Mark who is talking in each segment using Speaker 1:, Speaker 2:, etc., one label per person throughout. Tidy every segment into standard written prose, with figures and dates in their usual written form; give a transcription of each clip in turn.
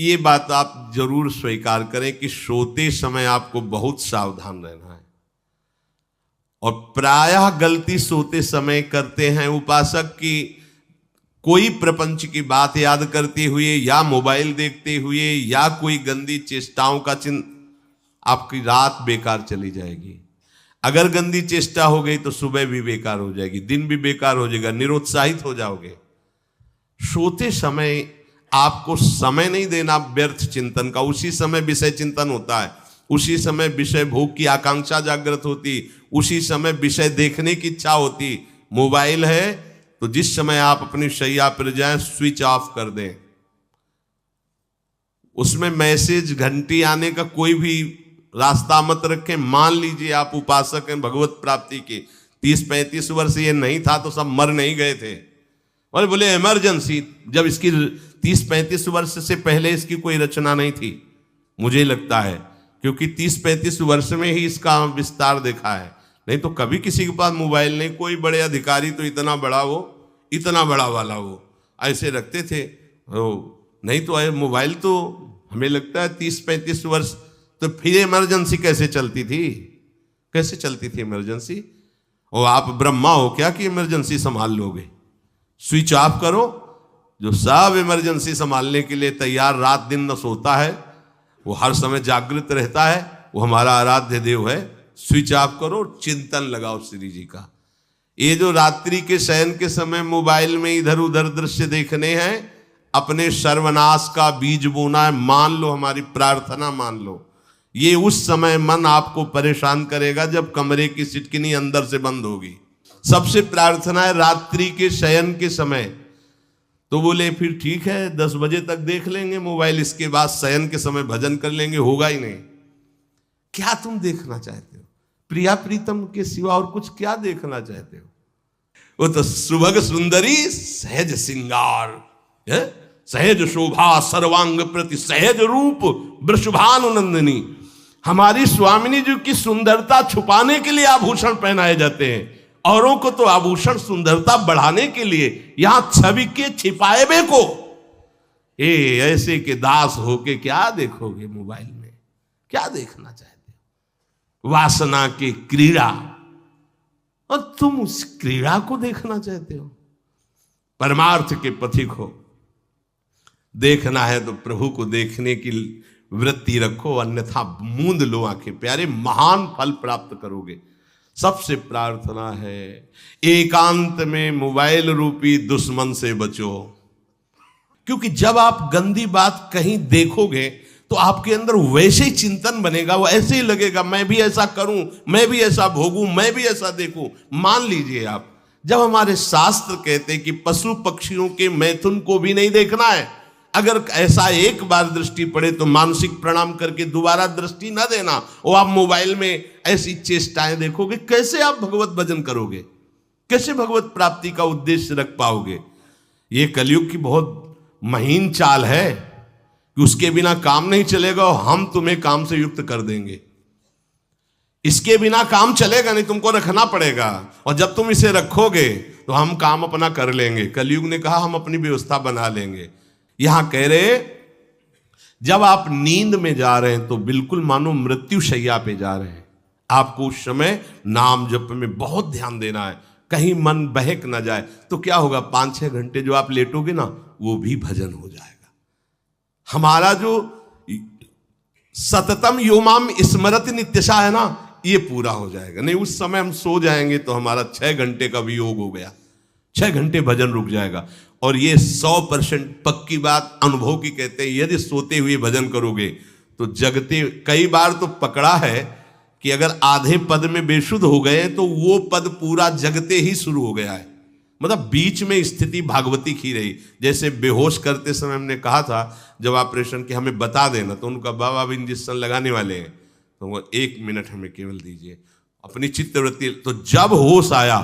Speaker 1: ये बात आप जरूर स्वीकार करें कि सोते समय आपको बहुत सावधान रहना है। और प्रायः गलती सोते समय करते हैं उपासक की, कोई प्रपंच की बात याद करते हुए या मोबाइल देखते हुए या कोई गंदी चेष्टाओं का आपकी रात बेकार चली जाएगी। अगर गंदी चेष्टा हो गई तो सुबह भी बेकार हो जाएगी, दिन भी बेकार हो जाएगा, निरुत्साहित हो जाओगे। सोते समय आपको समय नहीं देना व्यर्थ चिंतन का। उसी समय विषय चिंतन होता है, उसी समय विषय भोग की आकांक्षा जागृत होती, उसी समय विषय देखने की इच्छा होती। मोबाइल है तो जिस समय आप अपनी शैया पर जाएं स्विच ऑफ कर दें। उसमें मैसेज घंटी आने का कोई भी रास्ता मत रखें। मान लीजिए आप उपासक हैं भगवत प्राप्ति के, 30-35 वर्ष ये नहीं था तो सब मर नहीं गए थे। और बोले इमरजेंसी, जब इसकी 30-35 वर्ष से पहले इसकी कोई रचना नहीं थी, मुझे लगता है, क्योंकि 30-35 वर्ष में ही इसका विस्तार देखा है। नहीं तो कभी किसी के पास मोबाइल नहीं। कोई बड़े अधिकारी तो इतना बड़ा वो, इतना बड़ा वाला वो ऐसे रखते थे। नहीं तो मोबाइल तो हमें लगता है 30-35 वर्ष। तो फिर इमरजेंसी कैसे चलती थी? कैसे चलती थी इमरजेंसी? और आप ब्रह्मा हो क्या कि इमरजेंसी संभाल लोगे? स्विच ऑफ करो। जो सब इमरजेंसी संभालने के लिए तैयार, रात दिन न सोता है, वो हर समय जागृत रहता है, वो हमारा आराध्य देव है। स्विच ऑफ करो, चिंतन लगाओ श्री जी का। ये जो रात्रि के शयन के समय मोबाइल में इधर उधर दृश्य देखने हैं, अपने सर्वनाश का बीज बोना है। मान लो, हमारी प्रार्थना मान लो, ये उस समय मन आपको परेशान करेगा जब कमरे की सिटकिनी अंदर से बंद होगी। सबसे प्रार्थना है रात्रि के शयन के समय। तो बोले फिर ठीक है 10 बजे तक देख लेंगे मोबाइल, इसके बाद शयन के समय भजन कर लेंगे। होगा ही नहीं। क्या तुम देखना चाहते हो? प्रिया प्रीतम के सिवा और कुछ क्या देखना चाहते हो? वो तो सुभग सुंदरी सहज सिंगार, सहज शोभा सर्वांग प्रति सहज रूप वृषभानुनंदिनी। हमारी स्वामिनी जी की सुंदरता छुपाने के लिए आभूषण पहनाए जाते हैं, औरों को तो आभूषण सुंदरता बढ़ाने के लिए। यहां छवि के छिपाए बे को ऐसे के दास होके क्या देखोगे मोबाइल में? क्या देखना चाहते हो? वासना की क्रीड़ा, और तुम उस क्रीड़ा को देखना चाहते हो? परमार्थ के पथिक हो। देखना है तो प्रभु को देखने की वृत्ति रखो, अन्यथा मूंद लो आंखें। प्यारे, महान फल प्राप्त करोगे। सबसे प्रार्थना है एकांत में मोबाइल रूपी दुश्मन से बचो। क्योंकि जब आप गंदी बात कहीं देखोगे तो आपके अंदर वैसे ही चिंतन बनेगा, वो ऐसे ही लगेगा मैं भी ऐसा करूं, मैं भी ऐसा भोगूं, मैं भी ऐसा देखूं। मान लीजिए आप, जब हमारे शास्त्र कहते हैं कि पशु पक्षियों के मैथुन को भी नहीं देखना है, अगर ऐसा एक बार दृष्टि पड़े तो मानसिक प्रणाम करके दोबारा दृष्टि न देना। और आप मोबाइल में ऐसी चेष्टाएं देखोगे, कैसे आप भगवत भजन करोगे? कैसे भगवत प्राप्ति का उद्देश्य रख पाओगे? ये कलयुग की बहुत महीन चाल है कि उसके बिना काम नहीं चलेगा और हम तुम्हें काम से युक्त कर देंगे। इसके बिना काम चलेगा नहीं, तुमको रखना पड़ेगा। और जब तुम इसे रखोगे तो हम काम अपना कर लेंगे। कलयुग ने कहा हम अपनी व्यवस्था बना लेंगे। यहां कह रहे जब आप नींद में जा रहे हैं तो बिल्कुल मानो मृत्यु शैया पे जा रहे हैं। आपको उस समय नाम जप में बहुत ध्यान देना है, कहीं मन बहक ना जाए। तो क्या होगा, 5-6 घंटे जो आप लेटोगे ना, वो भी भजन हो जाएगा। हमारा जो सततम योमाम स्मरति नित्यशा है ना, ये पूरा हो जाएगा। नहीं, उस समय हम सो जाएंगे तो हमारा 6 घंटे का वियोग हो गया, 6 घंटे भजन रुक जाएगा। और ये 100% पक्की बात अनुभव की कहते हैं, यदि सोते हुए भजन करोगे तो जगते। कई बार तो पकड़ा है कि अगर आधे पद में बेशुद्ध हो गए तो वो पद पूरा जगते ही शुरू हो गया है। मतलब बीच में स्थिति भागवती की रही। जैसे बेहोश करते समय हमने कहा था जब ऑपरेशन के हमें बता देना, तो उनका बाबा अब इंजेक्शन लगाने वाले हैं तो वो 1 मिनट हमें केवल दीजिए, अपनी चित्तवृत्ति। तो जब होश आया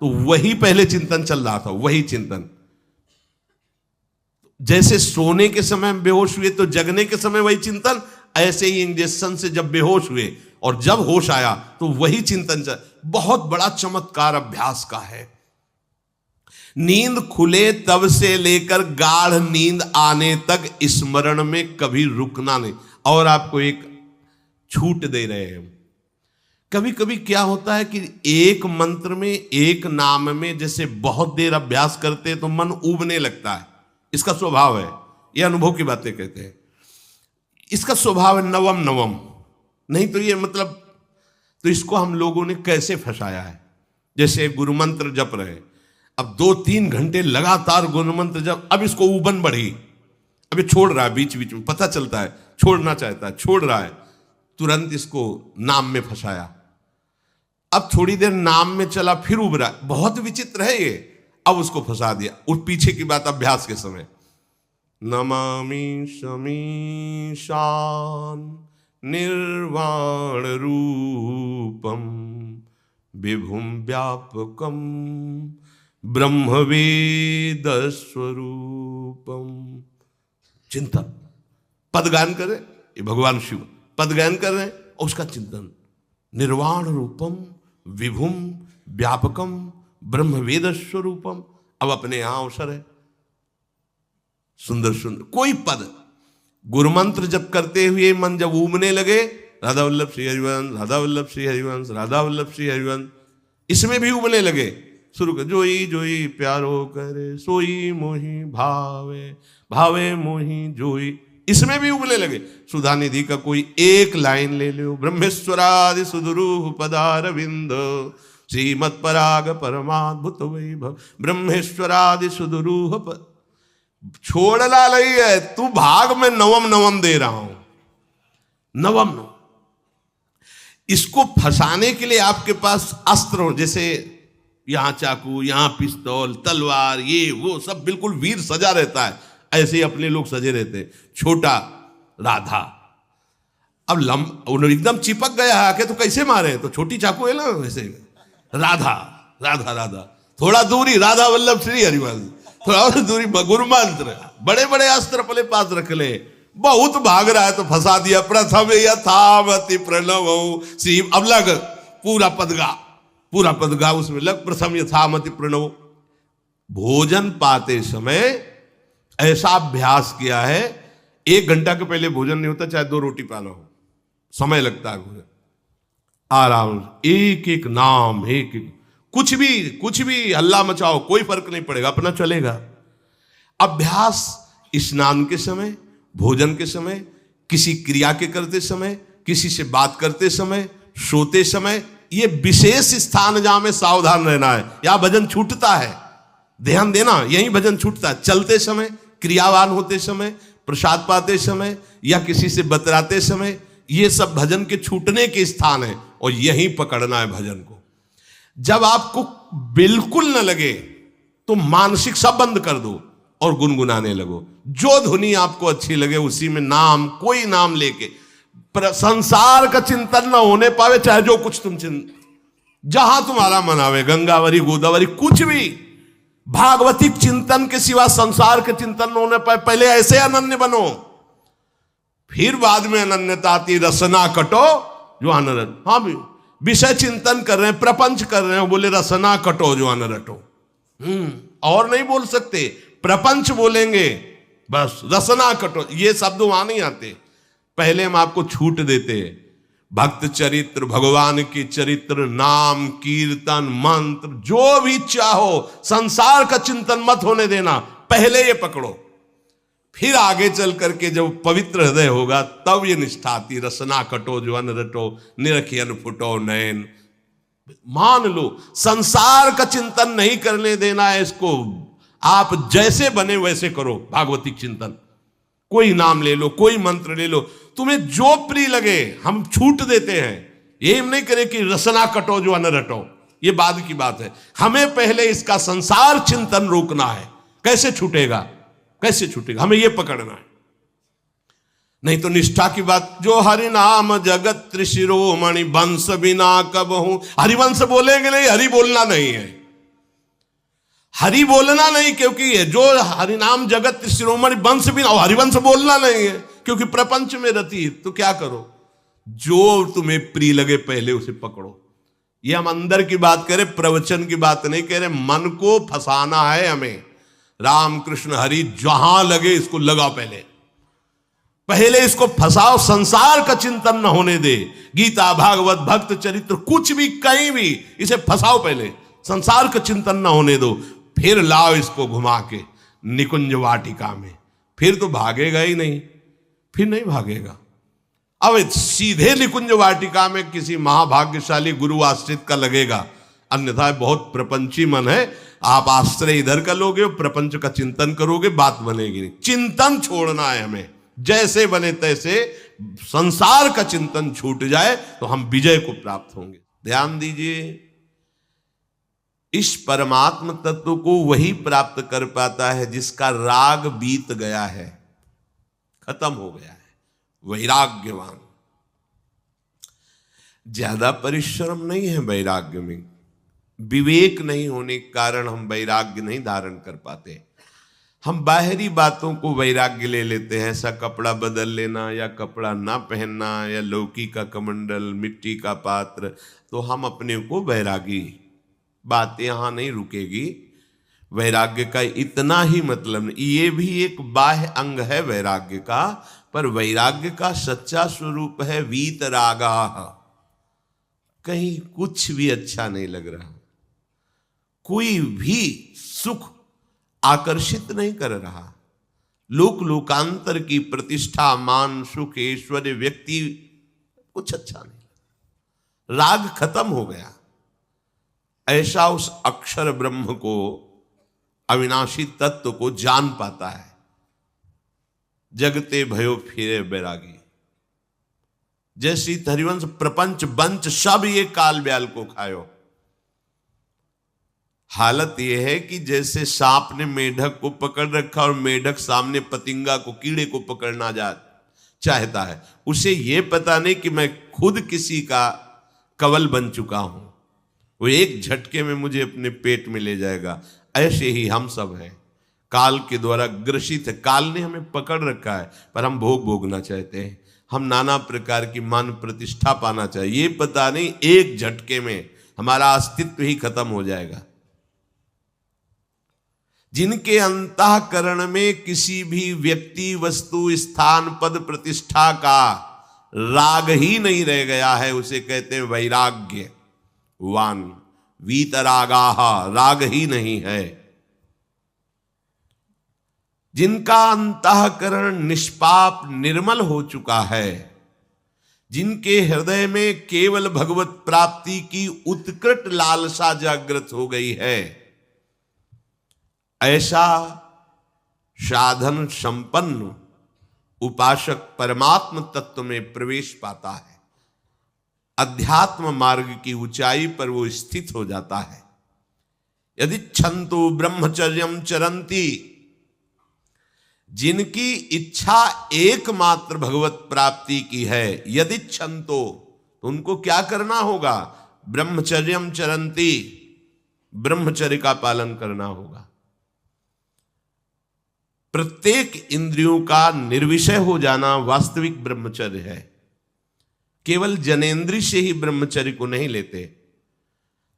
Speaker 1: तो वही पहले चिंतन चल रहा था, वही चिंतन। जैसे सोने के समय बेहोश हुए तो जगने के समय वही चिंतन, ऐसे ही इंजेक्शन से जब बेहोश हुए और जब होश आया तो वही चिंतन चल। बहुत बड़ा चमत्कार अभ्यास का है। नींद खुले तब से लेकर गाढ़ नींद आने तक स्मरण में कभी रुकना नहीं। और आपको एक छूट दे रहे हैं। कभी कभी क्या होता है कि एक मंत्र में, एक नाम में जैसे बहुत देर अभ्यास करते हैं तो मन उबने लगता है। इसका स्वभाव है, ये अनुभव की बातें कहते हैं। इसका स्वभाव है नवम नवम, नहीं तो ये मतलब, तो इसको हम लोगों ने कैसे फंसाया है। जैसे गुरु मंत्र जप रहे, अब 2-3 घंटे लगातार गुरु मंत्र जप, अब इसको उबन बढ़ी, अब ये छोड़ रहा है, बीच बीच में पता चलता है छोड़ना चाहता है, छोड़ रहा है, तुरंत इसको नाम में फंसाया। अब थोड़ी देर नाम में चला, फिर उब रहा है, बहुत विचित्र है ये, अब उसको फंसा दिया। और पीछे की बात अभ्यास के समय, नमामि शमीशान निर्वाण रूपम विभुम व्यापकम ब्रह्मवेद स्वरूपम। चिंतन, पदगान करे, ये भगवान शिव पदगान कर रहे हैं और उसका चिंतन, निर्वाण रूपम विभुम व्यापकम ब्रह्मवेद स्वरूपम। अब अपने यहां अवसर है, सुंदर सुंदर कोई पद गुरु मंत्र जब करते हुए मन जब उमने लगे, राधा वल्लभ श्री हरिवंश, राधा वल्लभ श्री हरिवंश, राधा वल्लभ श्री हरिवंश, इसमें भी उमने लगे, शुरू कर, जोई जोई प्यारो करे सोई मोही भावे, भावे मोही जोई, इसमें भी उबले लगे। सुधा निधि का कोई एक लाइन ले लो, ब्रह्मेश्वरादि सुदुरूह पदारविंद श्रीमत् पराग परमाद्भुत वैभव, ब्रह्मेश्वरादि सुदुरूह छोड़ना नहीं है, तू भाग में नवम नवम दे रहा हूं, नवम नवम। इसको फंसाने के लिए आपके पास अस्त्र हो, जैसे यहां चाकू, यहां पिस्तौल, तलवार, ये वो सब बिल्कुल वीर सजा रहता है, ऐसे ही अपने लोग सजे रहते। छोटा राधा, अब एकदम चिपक गया आके तो कैसे मारे, तो छोटी चाकू है ना वैसे, राधा राधा राधा, थोड़ा दूरी राधा वल्लभ श्री हरिवंश, थोड़ा और दूरी गुरु मंत्र, बड़े बड़े अस्त्र अपने पास रख ले, बहुत भाग रहा है तो फंसा दिया। प्रथम यथावति प्रणव श्री, अब लग पूरा पदगा, पूरा पदगा उसमें लग, प्रथम यथामति प्रणव। भोजन पाते समय ऐसा अभ्यास किया है, 1 घंटा के पहले भोजन नहीं होता, चाहे 2 रोटी पाना हो, समय लगता है भोजन, आराम, एक एक नाम, एक एक, कुछ भी हल्ला मचाओ, कोई फर्क नहीं पड़ेगा, अपना चलेगा। अभ्यास स्नान के समय, भोजन के समय, किसी क्रिया के करते समय, किसी से बात करते समय, सोते समय, ये विशेष स्थान जहां में सावधान रहना है। यहां भजन छूटता है, ध्यान देना, यही भजन छूटता है। चलते समय, क्रियावान होते समय, प्रसाद पाते समय या किसी से बतराते समय, ये सब भजन के छूटने के स्थान है और यहीं पकड़ना है भजन को। जब आपको बिल्कुल न लगे तो मानसिक सब बंद कर दो और गुनगुनाने लगो, जो धुनी आपको अच्छी लगे उसी में नाम, कोई नाम लेके, संसार का चिंतन न होने पावे, चाहे जो कुछ तुम जहां तुम्हारा मन आवे, गंगावरी गोदावरी, कुछ भी, भागवतिक चिंतन के सिवा संसार के चिंतन न होने पाए। पहले ऐसे अनन्य बनो, फिर बाद में अनन्यता आती, रसना कटो जो अनरट। हाँ भी विषय चिंतन कर रहे हैं, प्रपंच कर रहे हैं, बोले रसना कटो जो अनरटो, और नहीं बोल सकते, प्रपंच बोलेंगे बस, रसना कटो, ये शब्द वहां नहीं आते। पहले हम आपको छूट देते, भक्त चरित्र, भगवान की चरित्र, नाम कीर्तन मंत्र, जो भी चाहो, संसार का चिंतन मत होने देना, पहले ये पकड़ो, फिर आगे चल करके जब पवित्र हृदय होगा तब ये निष्ठा आती, रसना कटो जो अन रटो, निरखियन फुटो नयन। मान लो संसार का चिंतन नहीं करने देना है इसको, आप जैसे बने वैसे करो भागवतिक चिंतन, कोई नाम ले लो, कोई मंत्र ले लो, तुम्हें जो प्रिय लगे, हम छूट देते हैं। ये हम नहीं करें कि रसना कटो जो अन रटो, ये बाद की बात है, हमें पहले इसका संसार चिंतन रोकना है। कैसे छूटेगा, कैसे छूटेगा, हमें यह पकड़ना है, नहीं तो निष्ठा की बात। जो हरि नाम जगत त्रिशिरोमणि वंश बिना कबहू, हरिवंश बोलेंगे नहीं, हरि बोलना नहीं है, हरि बोलना नहीं, क्योंकि जो हरिनाम जगत त्रिशिरोमणि वंश बिना, हरिवंश बोलना नहीं है क्योंकि प्रपंच में रति। तो क्या करो, जो तुम्हें प्रिय लगे पहले उसे पकड़ो। ये हम अंदर की बात करें, प्रवचन की बात नहीं कह रहे। मन को फंसाना है हमें। राम कृष्ण हरि जहां लगे इसको लगा, पहले इसको फंसाओ, संसार का चिंतन न होने दे। गीता भागवत भक्त चरित्र कुछ भी कहीं भी इसे फंसाओ, पहले संसार का चिंतन न होने दो, फिर लाओ इसको घुमा के निकुंज वाटिका में। फिर तो भागेगा ही नहीं, फिर नहीं भागेगा। अब सीधे निकुंज वाटिका में किसी महाभाग्यशाली गुरु आश्रित का लगेगा, अन्यथा बहुत प्रपंची मन है। आप आश्रय इधर का लोगे, प्रपंच का चिंतन करोगे, बात बनेगी नहीं। चिंतन छोड़ना है हमें, जैसे बने तैसे संसार का चिंतन छूट जाए तो हम विजय को प्राप्त होंगे। ध्यान दीजिए, इस परमात्म तत्व को वही प्राप्त कर पाता है जिसका राग बीत गया है, खत्म हो गया है, वैराग्यवान। ज्यादा परिश्रम नहीं है वैराग्य में, विवेक नहीं होने के कारण हम वैराग्य नहीं धारण कर पाते। हम बाहरी बातों को वैराग्य ले लेते हैं, ऐसा कपड़ा बदल लेना या कपड़ा ना पहनना या लौकी का कमंडल, मिट्टी का पात्र, तो हम अपने को वैरागी। बात यहां नहीं रुकेगी। वैराग्य का इतना ही मतलब नहीं, ये भी एक बाह्य अंग है वैराग्य का, पर वैराग्य का सच्चा स्वरूप है वीतरागा। कहीं कुछ भी अच्छा नहीं लग रहा, कोई भी सुख आकर्षित नहीं कर रहा, लोक लोकांतर की प्रतिष्ठा, मान, सुख, ऐश्वर्य, व्यक्ति, कुछ अच्छा नहीं। राग खत्म हो गया। ऐसा उस अक्षर ब्रह्म को, अविनाशी तत्व को जान पाता है। जगते भयो फिरे बैरागी। जैसी हरिवंश प्रपंच बंच सब ये काल ब्याल को खायो। हालत यह है कि जैसे सांप ने मेढक को पकड़ रखा और मेढक सामने पतिंगा को, कीड़े को पकड़ना चाहता है। उसे यह पता नहीं कि मैं खुद किसी का कवल बन चुका हूं, वो एक झटके में मुझे अपने पेट में ले जाएगा। ऐसे ही हम सब हैं, काल के द्वारा ग्रसित है। काल ने हमें पकड़ रखा है, पर हम भोग भोगना चाहते हैं। हम नाना प्रकार की मान प्रतिष्ठा पाना चाहिए, ये पता नहीं एक झटके में हमारा अस्तित्व ही खत्म हो जाएगा। जिनके अंतःकरण में किसी भी व्यक्ति, वस्तु, स्थान, पद, प्रतिष्ठा का राग ही नहीं रह गया है, उसे कहते हैं वैराग्यवान। वीतरागाः, राग ही नहीं है। जिनका अंतःकरण निष्पाप निर्मल हो चुका है, जिनके हृदय में केवल भगवत प्राप्ति की उत्कट लालसा जागृत हो गई है, ऐसा साधन संपन्न उपासक परमात्म तत्व में प्रवेश पाता है। अध्यात्म मार्ग की ऊंचाई पर वो स्थित हो जाता है। यदि छंतु ब्रह्मचर्यम चरंती, जिनकी इच्छा एकमात्र भगवत प्राप्ति की है, यदि छंतो, तो उनको क्या करना होगा? ब्रह्मचर्यम चरंती, ब्रह्मचर्य का पालन करना होगा। प्रत्येक इंद्रियों का निर्विषय हो जाना वास्तविक ब्रह्मचर्य है। केवल जनेंद्रिय से ही ब्रह्मचर्य को नहीं लेते।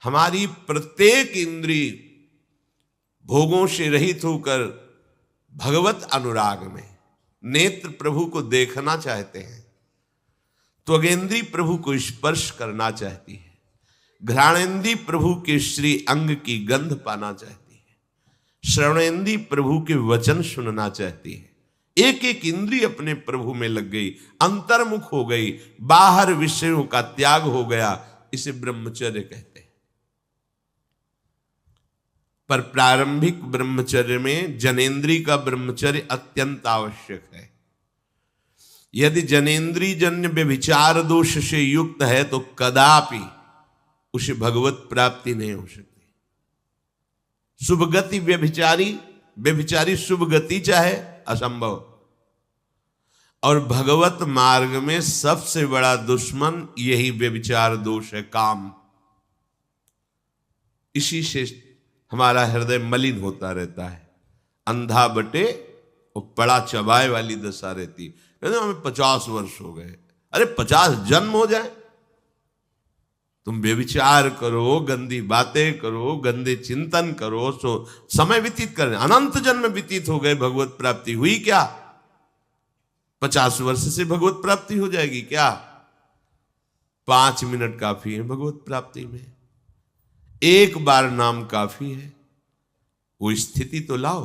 Speaker 1: हमारी प्रत्येक इंद्रिय भोगों से रहित होकर भगवत अनुराग में, नेत्र प्रभु को देखना चाहते हैं, त्वगेंद्री प्रभु को स्पर्श करना चाहती है, घ्राणेंद्री प्रभु के श्री अंग की गंध पाना चाहती है, श्रवणेंद्री प्रभु के वचन सुनना चाहती है। एक एक इंद्रिय अपने प्रभु में लग गई, अंतर्मुख हो गई, बाहर विषयों का त्याग हो गया। इसे ब्रह्मचर्य कहते हैं। पर प्रारंभिक ब्रह्मचर्य में जनेंद्रिय का ब्रह्मचर्य अत्यंत आवश्यक है। यदि जनेंद्रिय जन्य व्यभिचार दोष से युक्त है तो कदापि उसे भगवत प्राप्ति नहीं हो सकती। शुभ गति व्यभिचारी शुभ गति चाहे असंभव। और भगवत मार्ग में सबसे बड़ा दुश्मन यही व्यभिचार दोष है, काम। इसी से हमारा हृदय मलिन होता रहता है, अंधा बटे और पड़ा चबाए वाली दशा रहती। कहते हमें 50 वर्ष हो गए। अरे 50 जन्म हो जाए तुम व्यभिचार करो, गंदी बातें करो, गंदे चिंतन करो, सो समय व्यतीत कर, अनंत जन्म व्यतीत हो गए, भगवत प्राप्ति हुई क्या? 50 वर्ष से भगवत प्राप्ति हो जाएगी क्या? 5 मिनट काफी है भगवत प्राप्ति में, एक बार नाम काफी है। वो स्थिति तो लाओ।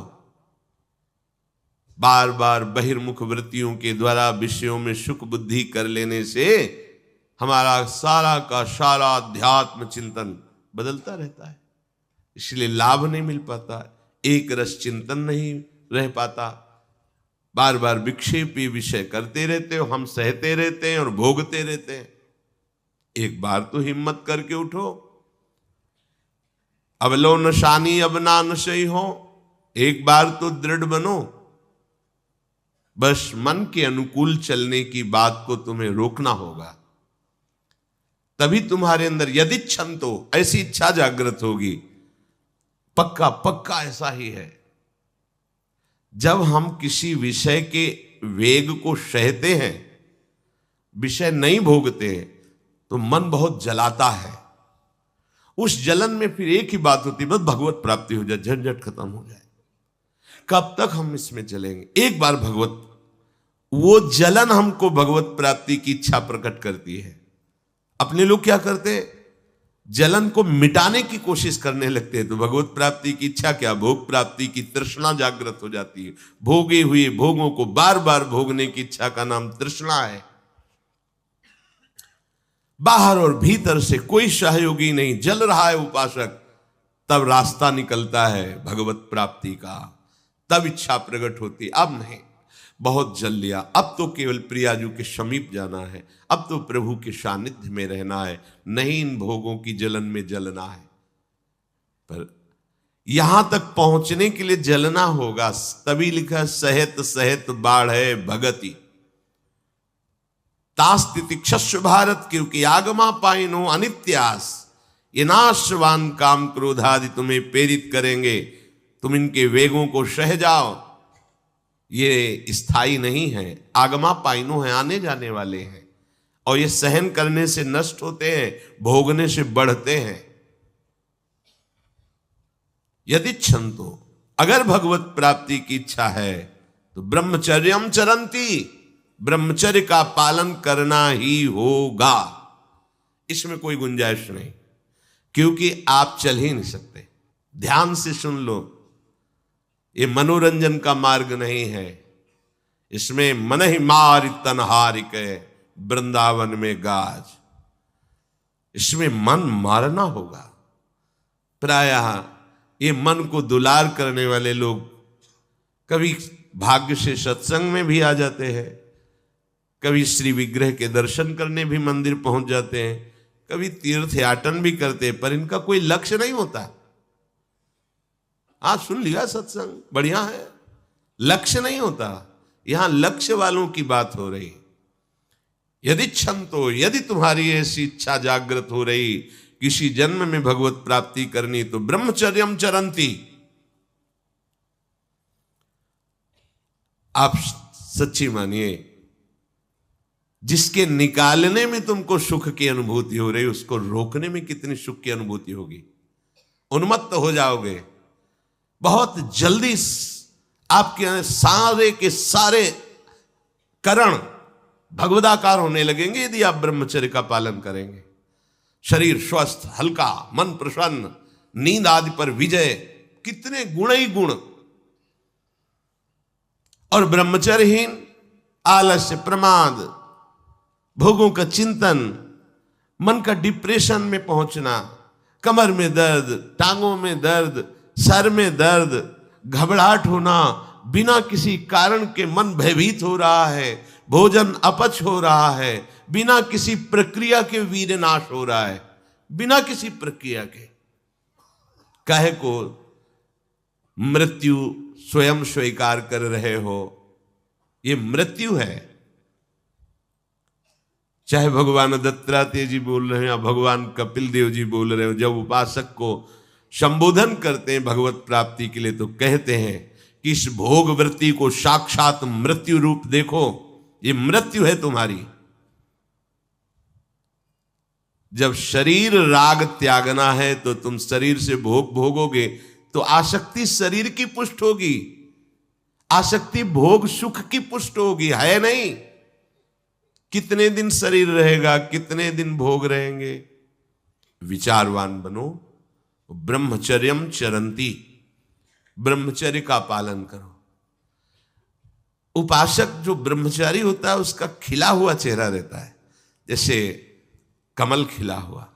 Speaker 1: बार बार बहिर्मुख वृत्तियों के द्वारा विषयों में सुख बुद्धि कर लेने से हमारा सारा का सारा अध्यात्म चिंतन बदलता रहता है, इसलिए लाभ नहीं मिल पाता, एक रस चिंतन नहीं रह पाता। बार बार विक्षेपी विषय करते रहते हो, हम सहते रहते हैं और भोगते रहते हैं। एक बार तो हिम्मत करके उठो, अब लो नशानी अब ना नशई हो, एक बार तो दृढ़ बनो। बस मन के अनुकूल चलने की बात को तुम्हें रोकना होगा, तभी तुम्हारे अंदर यदि क्षण तो ऐसी इच्छा जागृत होगी। पक्का पक्का ऐसा ही है, जब हम किसी विषय के वेग को सहते हैं, विषय नहीं भोगते हैं, तो मन बहुत जलाता है। उस जलन में फिर एक ही बात होती है, बस भगवत प्राप्ति हो जाए, झंझट खत्म हो जाए। कब तक हम इसमें चलेंगे? एक बार भगवत, वो जलन हमको भगवत प्राप्ति की इच्छा प्रकट करती है। अपने लोग क्या करते, जलन को मिटाने की कोशिश करने लगते हैं, तो भगवत प्राप्ति की इच्छा क्या, भोग प्राप्ति की तृष्णा जागृत हो जाती है। भोगे हुए भोगों को बार बार भोगने की इच्छा का नाम तृष्णा है। बाहर और भीतर से कोई सहयोगी नहीं, जल रहा है उपासक, तब रास्ता निकलता है भगवत प्राप्ति का, तब इच्छा प्रकट होती। अब नहीं, बहुत जल लिया, अब तो केवल प्रियाजू के समीप जाना है, अब तो प्रभु के सानिध्य में रहना है, नहीं इन भोगों की जलन में जलना है। पर यहां तक पहुंचने के लिए जलना होगा, तभी लिखा सहित सहित बाढ़ है भगति तास्तितिक्षस्व भारत, क्योंकि आगमा पाइनो अनित्यास, ये नाशवान काम क्रोधादि तुम्हें प्रेरित करेंगे, तुम इनके वेगों को सह जाओ, ये स्थायी नहीं है। आगमा पाइनो है, आने जाने वाले हैं, और ये सहन करने से नष्ट होते हैं, भोगने से बढ़ते हैं। यदि क्षंतो, अगर भगवत प्राप्ति की इच्छा है तो ब्रह्मचर्यम चरंती, ब्रह्मचर्य का पालन करना ही होगा, इसमें कोई गुंजाइश नहीं, क्योंकि आप चल ही नहीं सकते। ध्यान से सुन लो, ये मनोरंजन का मार्ग नहीं है, इसमें मन ही मार तनहारिक वृंदावन में गाज, इसमें मन मारना होगा। प्रायः ये मन को दुलार करने वाले लोग कभी भाग्य से सत्संग में भी आ जाते हैं, कभी श्री विग्रह के दर्शन करने भी मंदिर पहुंच जाते हैं, कभी तीर्थ याटन भी करते हैं, पर इनका कोई लक्ष्य नहीं होता। आज सुन लिया सत्संग, बढ़िया है, लक्ष्य नहीं होता। यहां लक्ष्य वालों की बात हो रही। यदि क्षण तो, यदि तुम्हारी ऐसी इच्छा जागृत हो रही किसी जन्म में भगवत प्राप्ति करनी, तो ब्रह्मचर्यम चरंती, आप सच्ची मानिए, जिसके निकालने में तुमको सुख की अनुभूति हो रही, उसको रोकने में कितनी सुख की अनुभूति होगी। उन्मत्त हो जाओगे, बहुत जल्दी आपके सारे के सारे करण भगवदाकार होने लगेंगे यदि आप ब्रह्मचर्य का पालन करेंगे। शरीर स्वस्थ, हल्का, मन प्रसन्न, नींद आदि पर विजय, कितने गुण ही गुण। और ब्रह्मचर्यहीन आलस्य, प्रमाद, भोगों का चिंतन, मन का डिप्रेशन में पहुंचना, कमर में दर्द, टांगों में दर्द, सर में दर्द, घबराहट होना, बिना किसी कारण के मन भयभीत हो रहा है, भोजन अपच हो रहा है, बिना किसी प्रक्रिया के वीर नाश हो रहा है, बिना किसी प्रक्रिया के। काहे को मृत्यु स्वयं स्वीकार कर रहे हो, ये मृत्यु है। चाहे भगवान दत्तात्रेय जी बोल रहे हैं या भगवान कपिल देव जी बोल रहे हो, जब उपासक को संबोधन करते हैं भगवत प्राप्ति के लिए, तो कहते हैं कि इस भोग वृत्ति को साक्षात मृत्यु रूप देखो, ये मृत्यु है तुम्हारी। जब शरीर राग त्यागना है तो तुम शरीर से भोग भोगोगे तो आसक्ति शरीर की पुष्ट होगी, आसक्ति भोग सुख की पुष्ट होगी, है नहीं। कितने दिन शरीर रहेगा, कितने दिन भोग रहेंगे। विचारवान बनो, ब्रह्मचर्यम चरंती, ब्रह्मचर्य का पालन करो। उपासक जो ब्रह्मचारी होता है उसका खिला हुआ चेहरा रहता है, जैसे कमल खिला हुआ,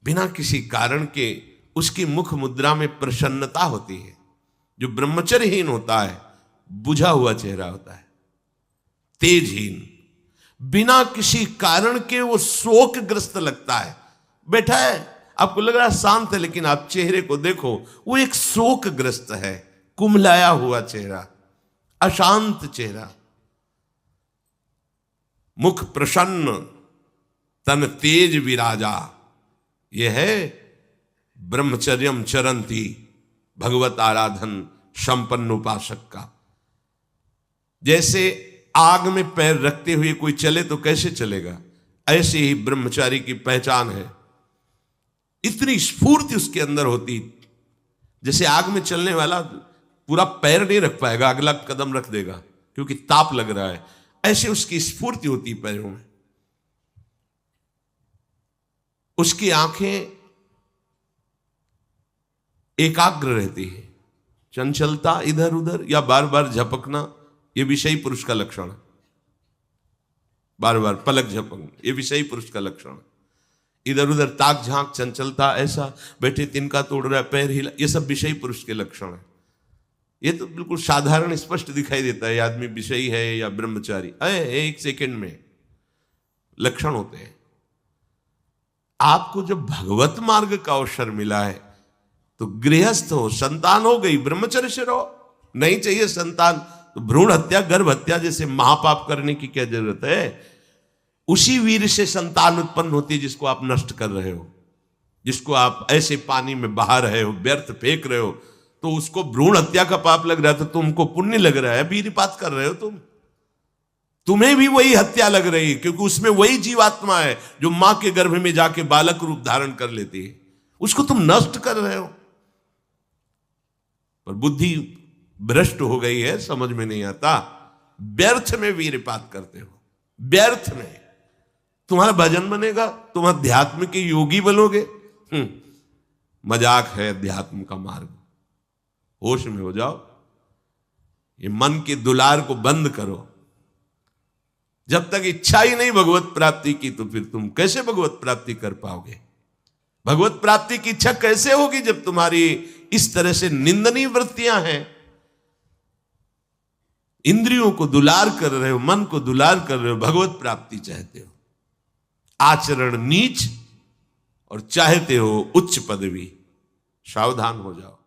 Speaker 1: बिना किसी कारण के उसकी मुख मुद्रा में प्रसन्नता होती है। जो ब्रह्मचर्यहीन होता है बुझा हुआ चेहरा होता है, तेजहीन, बिना किसी कारण के वो शोकग्रस्त लगता है। बैठा है, आपको लग रहा है शांत है, लेकिन आप चेहरे को देखो, वो एक शोकग्रस्त है, कुम्हलाया हुआ चेहरा, अशांत चेहरा। मुख प्रसन्न, तन तेज विराजा, यह है ब्रह्मचर्यम चरंती, भगवत आराधन संपन्न उपासक का। जैसे आग में पैर रखते हुए कोई चले तो कैसे चलेगा, ऐसे ही ब्रह्मचारी की पहचान है। इतनी स्फूर्ति उसके अंदर होती, जैसे आग में चलने वाला पूरा पैर नहीं रख पाएगा, अगला कदम रख देगा क्योंकि ताप लग रहा है, ऐसे उसकी स्फूर्ति होती पैरों में। उसकी आंखें एकाग्र रहती है, चंचलता इधर उधर या बार बार झपकना, यह विषयी पुरुष का लक्षण है। बार बार पलक झपकना, यह विषयी पुरुष का लक्षण है। इधर उधर ताक झांक, चंचलता, ऐसा बैठे तिनका तोड़ रहा है, पैर हिला, ये सब विषयी पुरुष के लक्षण है। ये तो बिल्कुल साधारण स्पष्ट दिखाई देता है आदमी विषयी है या ब्रह्मचारी, एक सेकंड में लक्षण होते हैं। आपको जब भगवत मार्ग का अवसर मिला है तो गृहस्थ हो, संतान हो गई, ब्रह्मचर्य से रहो। नहीं चाहिए संतान तो भ्रूण हत्या, गर्भ हत्या जैसे महापाप करने की क्या जरूरत है। उसी वीर से संतान उत्पन्न होती है जिसको आप नष्ट कर रहे हो, जिसको आप ऐसे पानी में बहा रहे हो, व्यर्थ फेंक रहे हो, तो उसको भ्रूण हत्या का पाप लग रहा है, तो तुमको पुण्य लग रहा है, वीरपात कर रहे हो तुम्हें भी वही हत्या लग रही है, क्योंकि उसमें वही जीवात्मा है जो मां के गर्भ में जाके बालक रूप धारण कर लेती है, उसको तुम नष्ट कर रहे हो। पर बुद्धि भ्रष्ट हो गई है, समझ में नहीं आता, व्यर्थ में वीरपात करते हो, व्यर्थ में। तुम्हारा भजन बनेगा, तुम अध्यात्म के योगी बनोगे, मजाक है अध्यात्म का मार्ग। होश में हो जाओ, ये मन के दुलार को बंद करो। जब तक इच्छा ही नहीं भगवत प्राप्ति की, तो फिर तुम कैसे भगवत प्राप्ति कर पाओगे। भगवत प्राप्ति की इच्छा कैसे होगी जब तुम्हारी इस तरह से निंदनीय वृत्तियां हैं। इंद्रियों को दुलार कर रहे हो, मन को दुलार कर रहे हो, भगवत प्राप्ति चाहते हो, आचरण नीच और चाहते हो उच्च पदवी। सावधान हो जाओ।